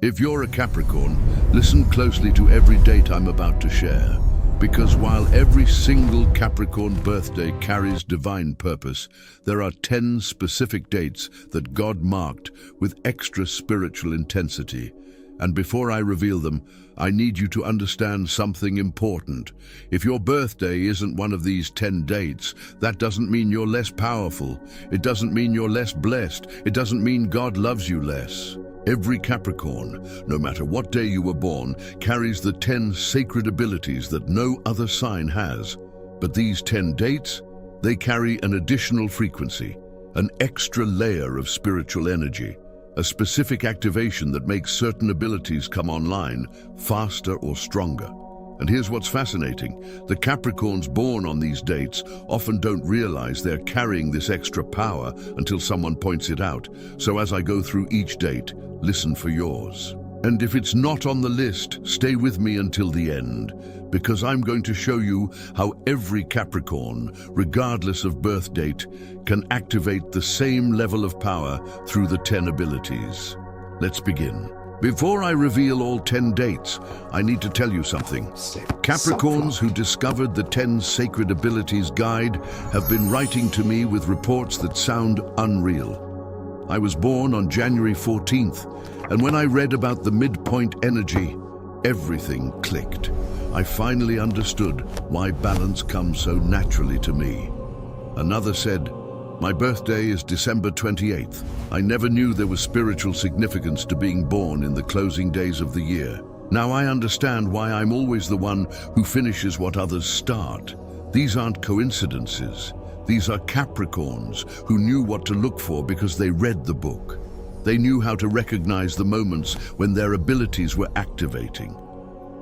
If you're a Capricorn, listen closely to every date I'm about to share, because while every single Capricorn birthday carries divine purpose, there are 10 specific dates that God marked with extra spiritual intensity. And before I reveal them, I need you to understand something important. If your birthday isn't one of these 10 dates, that doesn't mean you're less powerful. It doesn't mean you're less blessed. It doesn't mean God loves you less. Every Capricorn, no matter what day you were born, carries the 10 sacred abilities that no other sign has. But these 10 dates, they carry an additional frequency, an extra layer of spiritual energy, a specific activation that makes certain abilities come online faster or stronger. And here's what's fascinating. The Capricorns born on these dates often don't realize they're carrying this extra power until someone points it out. So as I go through each date, listen for yours. And if it's not on the list, stay with me until the end, because I'm going to show you how every Capricorn, regardless of birth date, can activate the same level of power through the 10 abilities. Let's begin. Before I reveal all 10 dates, I need to tell you something. Capricorns who discovered the 10 Sacred Abilities Guide have been writing to me with reports that sound unreal. I was born on January 14th, and when I read about the midpoint energy, everything clicked. I finally understood why balance comes so naturally to me. Another said, "My birthday is December 28th. I never knew there was spiritual significance to being born in the closing days of the year. Now I understand why I'm always the one who finishes what others start. These aren't coincidences. These are Capricorns who knew what to look for because they read the book. They knew how to recognize the moments when their abilities were activating.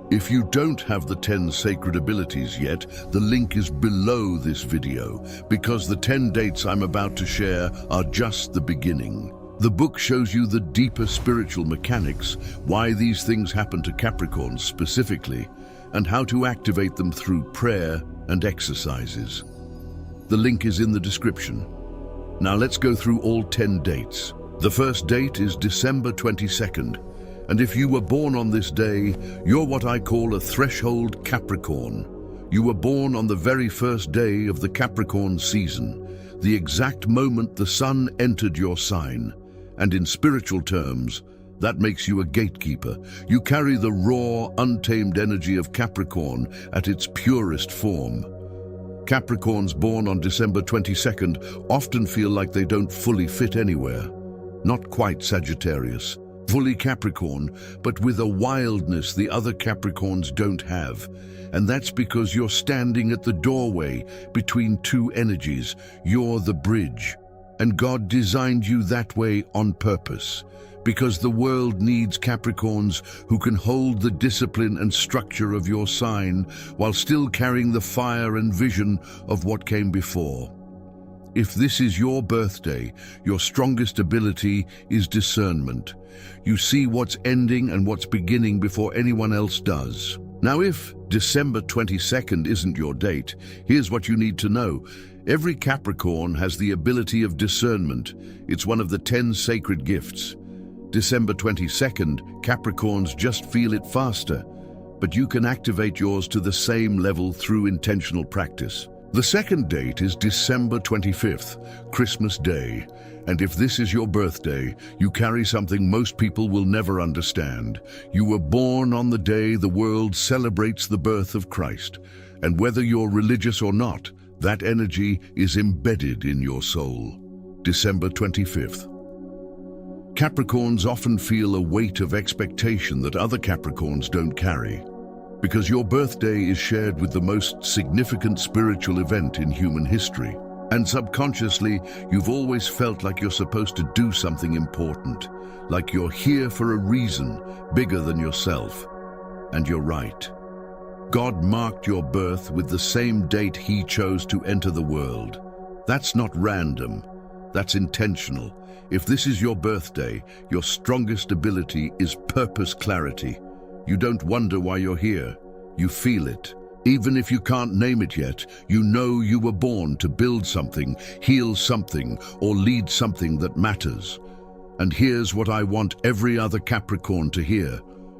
If you don't have the 10 sacred abilities yet, the link is below this video, because the 10 dates I'm about to share are just the beginning. The book shows you the deeper spiritual mechanics, why these things happen to Capricorns specifically, and how to activate them through prayer and exercises. The link is in the description. Now let's go through all 10 dates. The first date is December 22nd. And if you were born on this day, you're what I call a threshold Capricorn. You were born on the very first day of the Capricorn season, the exact moment the sun entered your sign. And in spiritual terms, that makes you a gatekeeper. You carry the raw, untamed energy of Capricorn at its purest form. Capricorns born on December 22nd often feel like they don't fully fit anywhere. Not quite Sagittarius. Fully Capricorn, but with a wildness the other Capricorns don't have. And that's because you're standing at the doorway between two energies. You're the bridge. And God designed you that way on purpose, because the world needs Capricorns who can hold the discipline and structure of your sign while still carrying the fire and vision of what came before. If this is your birthday, your strongest ability is discernment. You see what's ending and what's beginning before anyone else does. Now, if December 22nd isn't your date, here's what you need to know. Every Capricorn has the ability of discernment. It's one of the 10 sacred gifts. December 22nd, Capricorns just feel it faster, but you can activate yours to the same level through intentional practice. The second date is December 25th, Christmas Day. And if this is your birthday, you carry something most people will never understand. You were born on the day the world celebrates the birth of Christ. And whether you're religious or not, that energy is embedded in your soul. December 25th. Capricorns often feel a weight of expectation that other Capricorns don't carry, because your birthday is shared with the most significant spiritual event in human history. And subconsciously, you've always felt like you're supposed to do something important, like you're here for a reason bigger than yourself. And you're right. God marked your birth with the same date He chose to enter the world. That's not random. That's intentional. If this is your birthday, your strongest ability is purpose clarity. You don't wonder why you're here. You feel it. Even if you can't name it yet, you know you were born to build something, heal something, or lead something that matters. And here's what I want every other Capricorn to hear.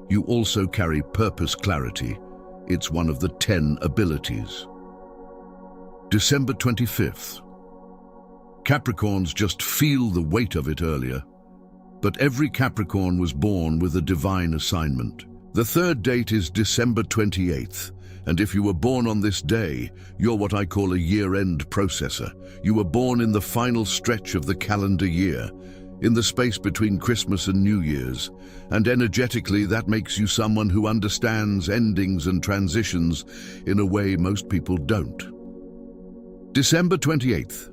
You also carry purpose clarity. It's one of the 10 abilities. December 25th. Capricorns just feel the weight of it earlier. But every Capricorn was born with a divine assignment. The third date is December 28th. And if you were born on this day, you're what I call a year-end processor. You were born in the final stretch of the calendar year, in the space between Christmas and New Year's. And energetically, that makes you someone who understands endings and transitions in a way most people don't. December 28th.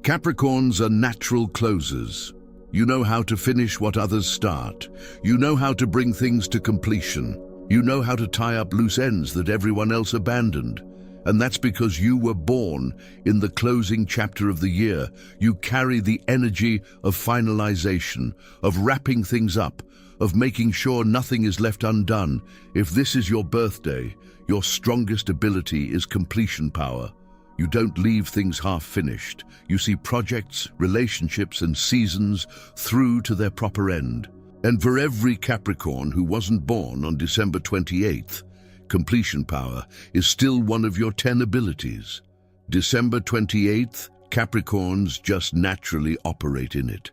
Capricorns are natural closers. You know how to finish what others start. You know how to bring things to completion. You know how to tie up loose ends that everyone else abandoned. And that's because you were born in the closing chapter of the year. You carry the energy of finalization, of wrapping things up, of making sure nothing is left undone. If this is your birthday, your strongest ability is completion power. You don't leave things half-finished. You see projects, relationships, and seasons through to their proper end. And for every Capricorn who wasn't born on December 28th, completion power is still one of your 10 abilities. December 28th, Capricorns just naturally operate in it.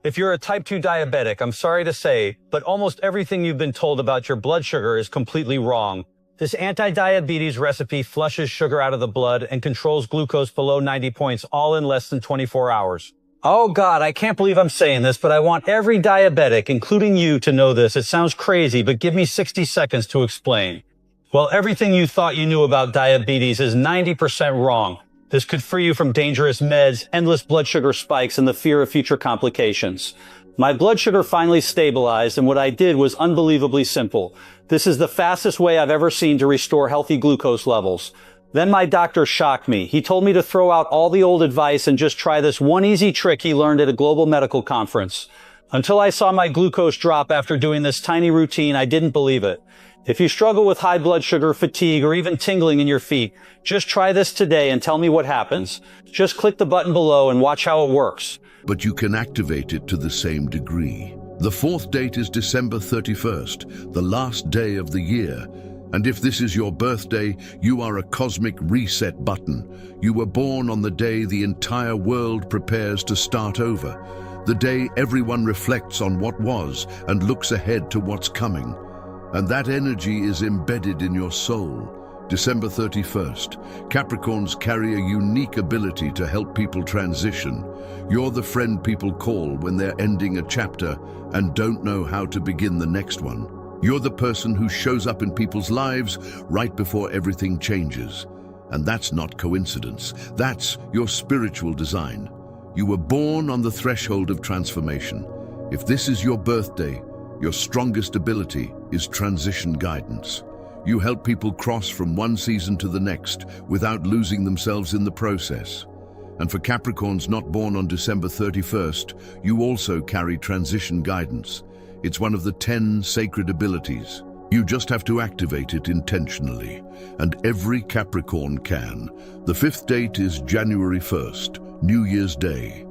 If you're a type 2 diabetic, I'm sorry to say, but almost everything you've been told about your blood sugar is completely wrong. This anti-diabetes recipe flushes sugar out of the blood and controls glucose below 90 points, all in less than 24 hours. Oh God, I can't believe I'm saying this, but I want every diabetic, including you, to know this. It sounds crazy, but give me 60 seconds to explain. Well, everything you thought you knew about diabetes is 90% wrong. This could free you from dangerous meds, endless blood sugar spikes, and the fear of future complications. My blood sugar finally stabilized, and what I did was unbelievably simple. This is the fastest way I've ever seen to restore healthy glucose levels. Then my doctor shocked me. He told me to throw out all the old advice and just try this one easy trick he learned at a global medical conference. Until I saw my glucose drop after doing this tiny routine, I didn't believe it. If you struggle with high blood sugar, fatigue, or even tingling in your feet, just try this today and tell me what happens. Just click the button below and watch how it works. But you can activate it to the same degree. The fourth date is December 31st, the last day of the year. And if this is your birthday, you are a cosmic reset button. You were born on the day the entire world prepares to start over. The day everyone reflects on what was and looks ahead to what's coming. And that energy is embedded in your soul. December 31st, Capricorns carry a unique ability to help people transition. You're the friend people call when they're ending a chapter and don't know how to begin the next one. You're the person who shows up in people's lives right before everything changes. And that's not coincidence. That's your spiritual design. You were born on the threshold of transformation. If this is your birthday, your strongest ability is transition guidance. You help people cross from one season to the next without losing themselves in the process. And for Capricorns not born on December 31st, you also carry transition guidance. It's one of the 10 sacred abilities. You just have to activate it intentionally, and every Capricorn can. The fifth date is January 1st, New Year's Day.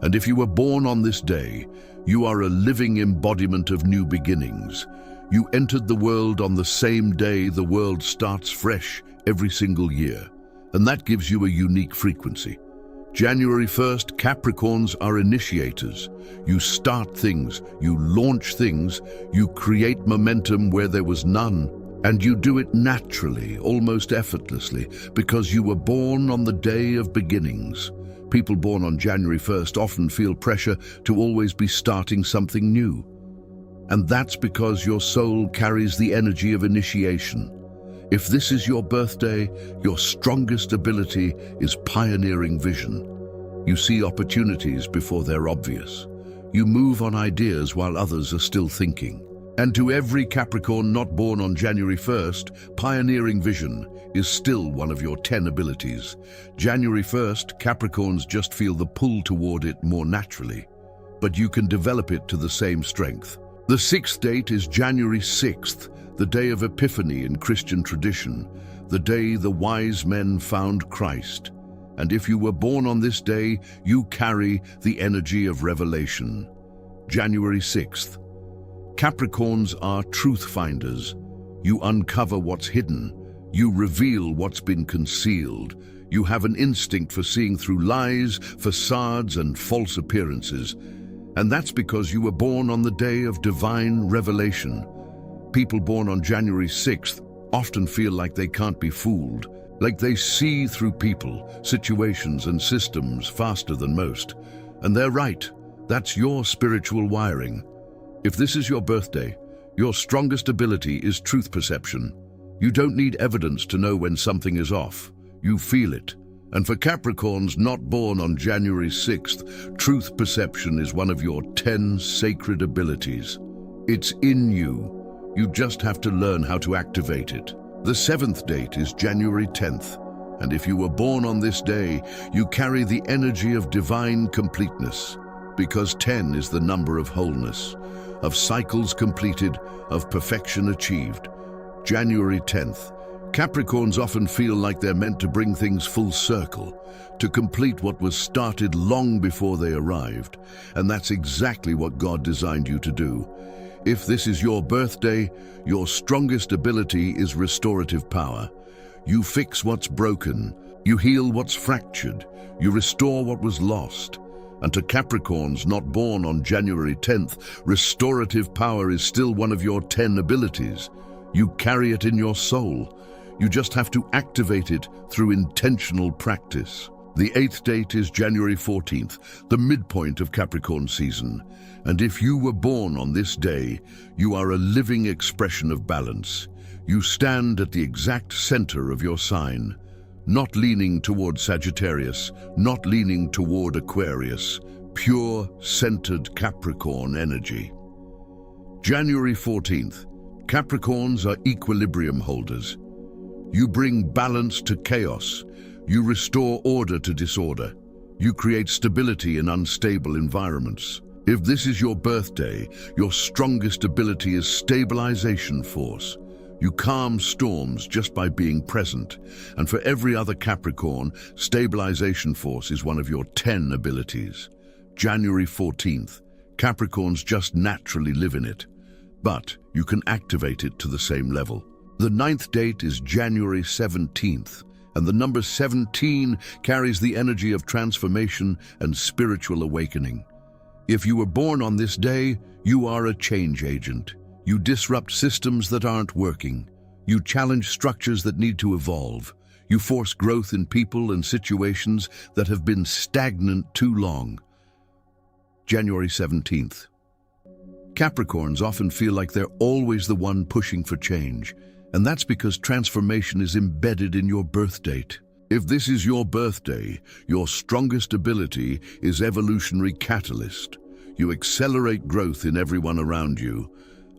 And if you were born on this day, you are a living embodiment of new beginnings. You entered the world on the same day the world starts fresh every single year, and that gives you a unique frequency. January 1st, Capricorns are initiators. You start things, you launch things, you create momentum where there was none, and you do it naturally, almost effortlessly, because you were born on the day of beginnings. People born on January 1st often feel pressure to always be starting something new. And that's because your soul carries the energy of initiation. If this is your birthday, your strongest ability is pioneering vision. You see opportunities before they're obvious. You move on ideas while others are still thinking. And to every Capricorn not born on January 1st, pioneering vision is still one of your 10 abilities. January 1st, Capricorns just feel the pull toward it more naturally, but you can develop it to the same strength. The sixth date is January 6th, the day of Epiphany in Christian tradition, the day the wise men found Christ. And if you were born on this day, you carry the energy of revelation. January 6th. Capricorns are truth finders. You uncover what's hidden. You reveal what's been concealed. You have an instinct for seeing through lies, facades, and false appearances. And that's because you were born on the day of divine revelation. People born on January 6th often feel like they can't be fooled, like they see through people, situations, and systems faster than most. And they're right. That's your spiritual wiring. If this is your birthday, your strongest ability is truth perception. You don't need evidence to know when something is off. You feel it. And for Capricorns not born on January 6th, truth perception is one of your 10 sacred abilities. It's in you. You just have to learn how to activate it. The 7th date is January 10th. And if you were born on this day, you carry the energy of divine completeness. Because 10 is the number of wholeness, of cycles completed, of perfection achieved. January 10th. Capricorns often feel like they're meant to bring things full circle, to complete what was started long before they arrived. And that's exactly what God designed you to do. If this is your birthday, your strongest ability is restorative power. You fix what's broken, you heal what's fractured, you restore what was lost. And to Capricorns not born on January 10th, restorative power is still one of your 10 abilities. You carry it in your soul. You just have to activate it through intentional practice. The 8th date is January 14th, the midpoint of Capricorn season. And if you were born on this day, you are a living expression of balance. You stand at the exact center of your sign, not leaning toward Sagittarius, not leaning toward Aquarius, pure, centered Capricorn energy. January 14th, Capricorns are equilibrium holders. You bring balance to chaos. You restore order to disorder. You create stability in unstable environments. If this is your birthday, your strongest ability is stabilization force. You calm storms just by being present. And for every other Capricorn, stabilization force is one of your 10 abilities. January 14th, Capricorns just naturally live in it. But you can activate it to the same level. The 9th date is January 17th, and the number 17 carries the energy of transformation and spiritual awakening. If you were born on this day, you are a change agent. You disrupt systems that aren't working. You challenge structures that need to evolve. You force growth in people and situations that have been stagnant too long. January 17th. Capricorns often feel like they're always the one pushing for change, and that's because transformation is embedded in your birth date. If this is your birthday, your strongest ability is evolutionary catalyst. You accelerate growth in everyone around you.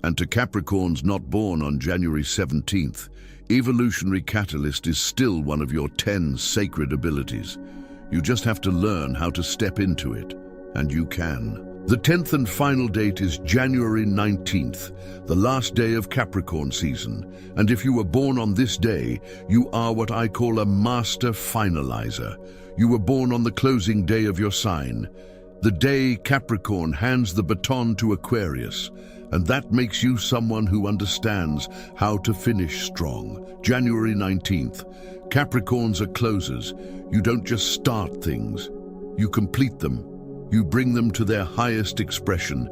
And to Capricorns not born on January 17th, evolutionary catalyst is still one of your 10 sacred abilities. You just have to learn how to step into it, and you can. The 10th and final date is January 19th, the last day of Capricorn season. And if you were born on this day, you are what I call a master finalizer. You were born on the closing day of your sign, the day Capricorn hands the baton to Aquarius. And that makes you someone who understands how to finish strong. January 19th, Capricorns are closers. You don't just start things, you complete them. You bring them to their highest expression.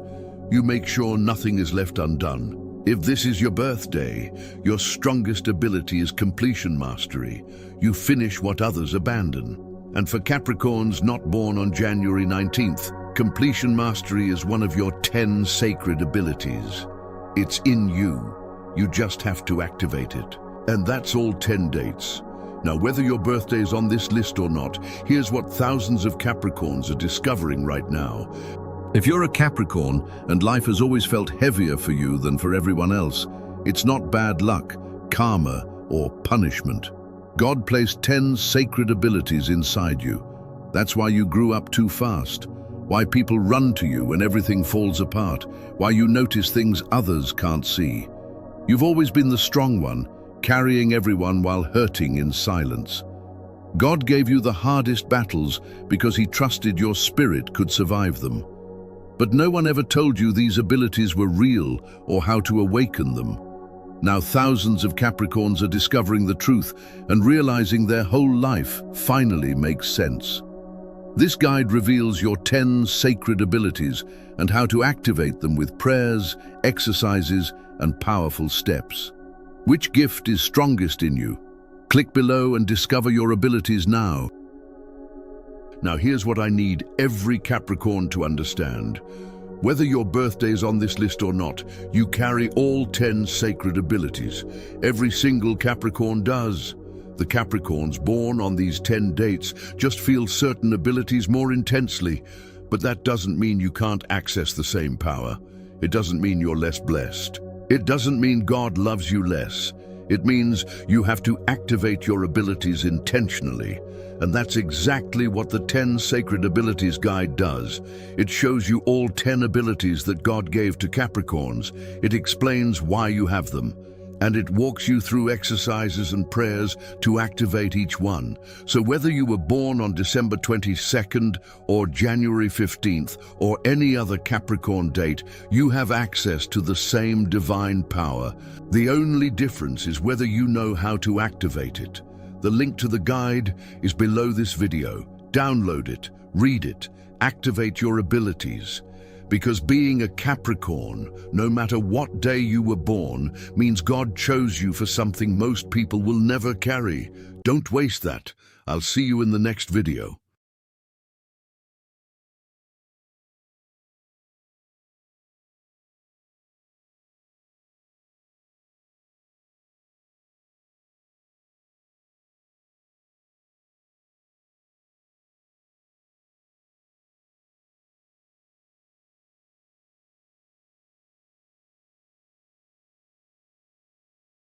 You make sure nothing is left undone. If this is your birthday, your strongest ability is completion mastery. You finish what others abandon. And for Capricorns not born on January 19th, completion mastery is one of your 10 sacred abilities. It's in you. You just have to activate it. And that's all 10 dates. Now, whether your birthday is on this list or not, here's what thousands of Capricorns are discovering right now. If you're a Capricorn and life has always felt heavier for you than for everyone else, it's not bad luck, karma, or punishment. God placed 10 sacred abilities inside you. That's why you grew up too fast. Why people run to you when everything falls apart. Why you notice things others can't see. You've always been the strong one, carrying everyone while hurting in silence. God gave you the hardest battles because He trusted your spirit could survive them. But no one ever told you these abilities were real or how to awaken them. Now thousands of Capricorns are discovering the truth and realizing their whole life finally makes sense. This guide reveals your 10 sacred abilities and how to activate them with prayers, exercises, and powerful steps. Which gift is strongest in you? Click below and discover your abilities now. Now here's what I need every Capricorn to understand. Whether your birthday is on this list or not, you carry all 10 sacred abilities. Every single Capricorn does. The Capricorns born on these 10 dates just feel certain abilities more intensely, but that doesn't mean you can't access the same power. It doesn't mean you're less blessed. It doesn't mean God loves you less. It means you have to activate your abilities intentionally. And that's exactly what the 10 Sacred Abilities Guide does. It shows you all 10 abilities that God gave to Capricorns. It explains why you have them. And it walks you through exercises and prayers to activate each one. So whether you were born on December 22nd or January 15th or any other Capricorn date, you have access to the same divine power. The only difference is whether you know how to activate it. The link to the guide is below this video. Download it, read it, activate your abilities. Because being a Capricorn, no matter what day you were born, means God chose you for something most people will never carry. Don't waste that. I'll see you in the next video.